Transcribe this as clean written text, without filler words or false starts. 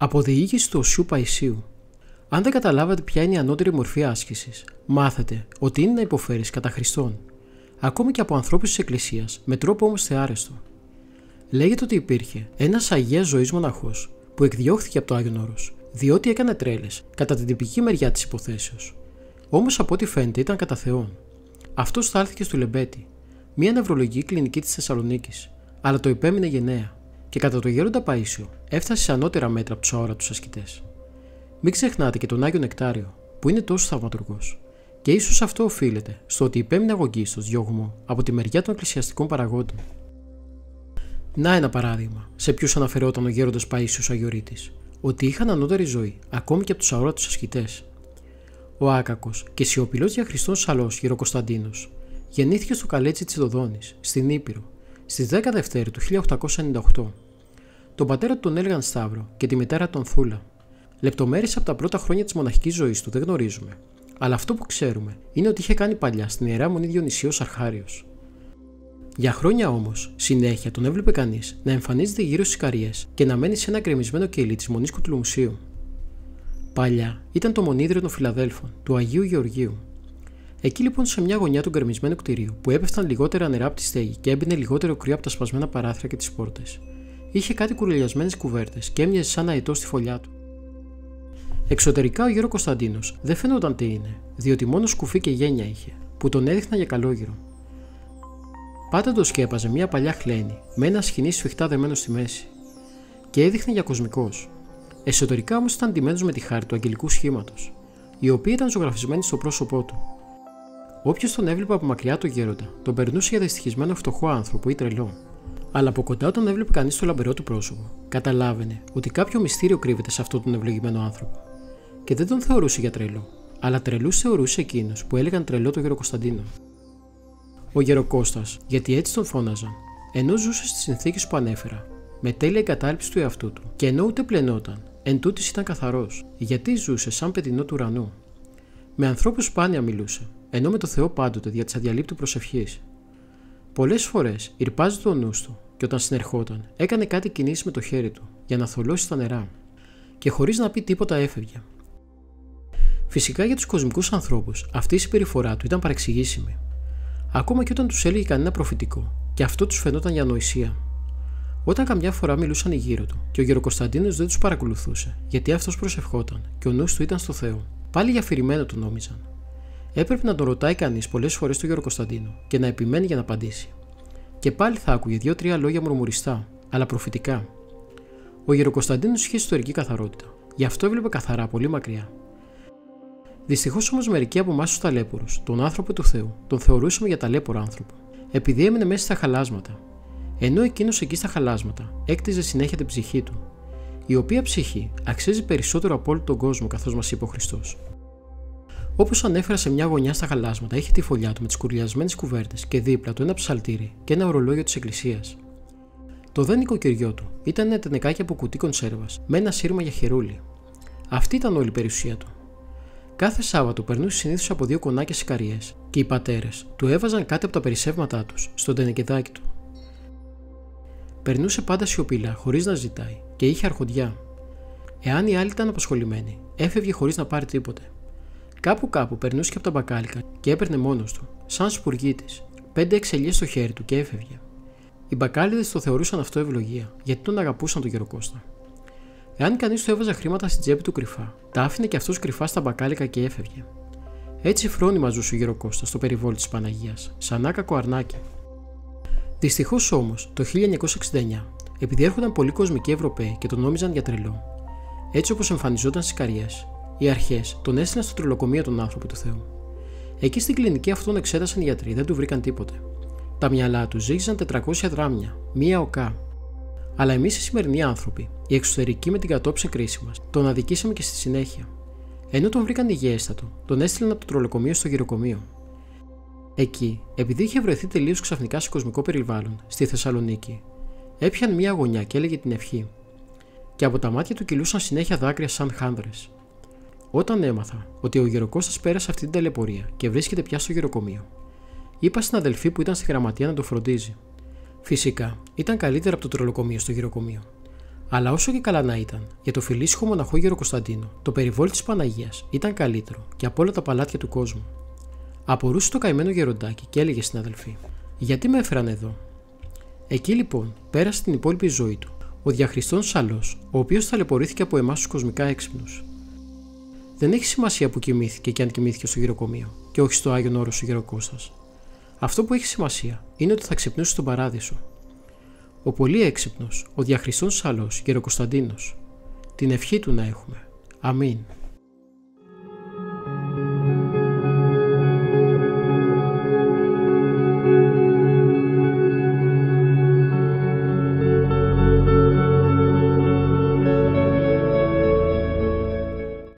Αποδιοίκηση του Οσίου Παϊσίου. Αν δεν καταλάβατε ποια είναι η ανώτερη μορφή άσκησης, μάθετε ότι είναι να υποφέρεις κατά Χριστόν, ακόμη και από ανθρώπους της Εκκλησίας, με τρόπο όμως θεάρεστο. Λέγεται ότι υπήρχε ένας αγίας ζωής μοναχός που εκδιώχθηκε από το Άγιον Όρος, διότι έκανε τρέλες κατά την τυπική μεριά της υποθέσεως. Όμως από ό,τι φαίνεται ήταν κατά Θεόν. Αυτός στάλθηκε στο Λεμπέτη, μια νευρολογική κλινική της Θεσσαλονίκης, αλλά το υπέμεινε γενναία και κατά το γέροντα Παΐσιο έφτασε σε ανώτερα μέτρα από τους αόρατους ασκητές. Μην ξεχνάτε και τον Άγιο Νεκτάριο, που είναι τόσο θαυματουργός, και ίσως αυτό οφείλεται στο ότι υπέμεινε αγωγίστος διώγμο από τη μεριά των εκκλησιαστικών παραγόντων. Να ένα παράδειγμα σε ποιους αναφερόταν ο γέροντας Παΐσιος Αγιορείτης, ότι είχαν ανώτερη ζωή ακόμη και από τους αόρατους ασκητές. Ο άκακος και σιωπηλός για Χριστόν Σαλός Γεροκωνσταντίνος γεννήθηκε στο Καλέτσι της Δοδόνης, στην Ήπειρο, στις 10 Δευτέρου του 1898. Τον πατέρα του τον έλεγαν Σταύρο και τη μητέρα τον Θούλα. Λεπτομέρειες από τα πρώτα χρόνια της μοναχικής ζωής του δεν γνωρίζουμε, αλλά αυτό που ξέρουμε είναι ότι είχε κάνει παλιά στην Ιερά Μονή Διονυσίος Αρχάριος. Για χρόνια όμως, συνέχεια τον έβλεπε κανείς να εμφανίζεται γύρω στις Καριές και να μένει σε ένα γκρεμισμένο κελί της Μονής Κουτουλουμουσίου. Παλιά ήταν το Μονίδριο των Φιλαδέλφων, του Αγίου Γεωργίου. Εκεί λοιπόν, σε μια γωνιά του γκρεμισμένου κτηρίου, που έπεφταν λιγότερα νερά από τη στέγη και έμπαινε λιγότερο κρύο από τα σπασμένα παράθυρα και τις πόρτες, είχε κάτι κουρελιασμένες κουβέρτες και έμοιαζε σαν αετό στη φωλιά του. Εξωτερικά ο γέρο Κωνσταντίνος δεν φαινόταν τι είναι, διότι μόνο σκουφί και γένια είχε, που τον έδειχναν για καλόγυρο. Πάντα το σκέπαζε μια παλιά χλένη, με ένα σχοινί σφιχτά δεμένο στη μέση, και έδειχνε για κοσμικός. Εσωτερικά όμως ήταν ντυμένος με τη χάρη του αγγελικού σχήματος, η οποία ήταν ζωγραφισμένη στο πρόσωπό του. Όποιος τον έβλεπε από μακριά το γέροντα, τον περνούσε για δυστυχισμένο φτωχό άνθρωπο ή τρελό. Αλλά από κοντά, όταν έβλεπε κανείς το λαμπερό του πρόσωπο, καταλάβαινε ότι κάποιο μυστήριο κρύβεται σε αυτόν τον ευλογημένο άνθρωπο. Και δεν τον θεωρούσε για τρελό, αλλά τρελούς θεωρούσε εκείνους που έλεγαν τρελό το Γεροκωνσταντίνο. Ο Γεροκώστας, γιατί έτσι τον φώναζαν, ενώ ζούσε στις συνθήκες που ανέφερα, με τέλεια εγκατάλειψη του εαυτού του, και ενώ ούτε πλενόταν, εν τούτης ήταν καθαρός, γιατί ζούσε σαν παιδινό του ουρανού. Με ανθρώπους σπάνια μιλούσε, ενώ με το Θεό πάντοτε δια της αδιαλείπτου προσευχής. Πολλές φορές ηρπάζε το νους του, και όταν συνερχόταν, έκανε κάτι κινήσεις με το χέρι του για να θολώσει τα νερά, και χωρίς να πει τίποτα έφευγε. Φυσικά για τους κοσμικούς ανθρώπους αυτή η συμπεριφορά του ήταν παρεξηγήσιμη. Ακόμα και όταν τους έλεγε κανένα προφητικό, και αυτό τους φαινόταν για ανοησία. Όταν καμιά φορά μιλούσαν γύρω του και ο Γεροκωνσταντίνος δεν τους παρακολουθούσε, γιατί αυτός προσευχόταν και ο νους του ήταν στο Θεό, πάλι για αφηρημένο τον νόμιζαν. Έπρεπε να τον ρωτάει κανείς πολλές φορές τον Γεροκωνσταντίνο και να επιμένει για να απαντήσει. Και πάλι θα άκουγε 2-3 λόγια μουρμουριστά, αλλά προφητικά. Ο Γεροκωνσταντίνος είχε ιστορική καθαρότητα, γι' αυτό έβλεπε καθαρά πολύ μακριά. Δυστυχώς όμως μερικοί από εμάς τους ταλέπορους, τον άνθρωπο του Θεού, τον θεωρούσαμε για ταλέπορο άνθρωπο, επειδή έμενε μέσα στα χαλάσματα. Ενώ εκείνος εκεί στα χαλάσματα έκτιζε συνέχεια την ψυχή του, η οποία ψυχή αξίζει περισσότερο από όλο τον κόσμο, καθώς μας είπε ο Χριστός. Όπως ανέφερα, σε μια γωνιά στα χαλάσματα είχε τη φωλιά του με τις κουρλιασμένες κουβέρτες και δίπλα του ένα ψαλτήρι και ένα ορολόγιο της εκκλησίας. Το δε νοικοκυριό του ήταν ένα τενεκάκι από κουτί κονσέρβας με ένα σύρμα για χερούλι. Αυτή ήταν όλη η περιουσία του. Κάθε Σάββατο περνούσε συνήθως από 2 κονάκια σικαριές και οι πατέρες του έβαζαν κάτι από τα περισσεύματά τους στον τενεκεδάκι του. Περνούσε πάντα σιωπηλά, χωρίς να ζητάει, και είχε αρχοντιά. Εάν οι άλλοι ήταν απασχολημένοι, έφευγε χωρίς να πάρει τίποτε. Κάπου περνούσε και από τα μπακάλικα και έπαιρνε μόνος του, σαν σπουργίτης, 5-6 ελιές στο χέρι του και έφευγε. Οι μπακάλιδες το θεωρούσαν αυτό ευλογία, γιατί τον αγαπούσαν τον Γεροκώστα. Εάν κανείς του έβαζε χρήματα στην τσέπη του κρυφά, τα άφηνε και αυτός κρυφά στα μπακάλικα και έφευγε. Έτσι φρόνιμα ζούσε ο Γεροκώστας στο περιβόλι της Παναγίας, σαν άκακο αρνάκι. Δυστυχώς όμως, το 1969, επειδή έρχονταν πολλοί κοσμικοί Ευρωπαίοι και τον νόμιζαν για τρελό, έτσι όπως εμφανιζόταν στις Καριές, οι αρχές τον έστειλαν στο τρελοκομείο τον άνθρωπο του Θεού. Εκεί στην κλινική αυτόν εξέτασαν οι γιατροί, δεν του βρήκαν τίποτε. Τα μυαλά του ζύγιζαν 400 δράμια, μία οκά. Αλλά εμείς οι σημερινοί άνθρωποι, οι εξωτερικοί με την κατόψη κρίση μας, τον αδικήσαμε και στη συνέχεια. Ενώ τον βρήκαν υγιέστατο, τον έστειλαν από το τρελοκομείο στο γυροκομείο. Εκεί, επειδή είχε βρεθεί τελείως ξαφνικά σε κοσμικό περιβάλλον, στη Θεσσαλονίκη, έπιαν μία γωνιά και έλεγε την ευχή. Και από τα μάτια του κυλούσαν συνέχεια δάκρυα σαν χάνδρες. Όταν έμαθα ότι ο Γεροκώστας πέρασε αυτή την ταλαιπωρία και βρίσκεται πια στο γεροκομείο, είπα στην αδελφή που ήταν στη γραμματεία να το φροντίζει. Φυσικά, ήταν καλύτερα από το τρελοκομείο στο γεροκομείο. Αλλά όσο και καλά να ήταν, για το φιλήσυχο μοναχό Γεροκωνσταντίνο, το περιβόλι της Παναγίας ήταν καλύτερο και από όλα τα παλάτια του κόσμου. Απορούσε το καημένο γεροντάκι και έλεγε στην αδελφή: «Γιατί με έφεραν εδώ?» Εκεί λοιπόν πέρασε την υπόλοιπη ζωή του ο διαχριστών Σαλός, ο οποίος ταλαιπωρήθηκε από εμάς τους κοσμικά έξυπνους. Δεν έχει σημασία που κοιμήθηκε και αν κοιμήθηκε στο γυροκομείο, και όχι στο Άγιον Όρος ο Γεροκώστας. Αυτό που έχει σημασία είναι ότι θα ξυπνούσε στον παράδεισο. Ο πολύ έξυπνος, ο διαχριστών Σαλός Γεροκωνσταντίνος. Την ευχή του να έχουμε. Αμήν.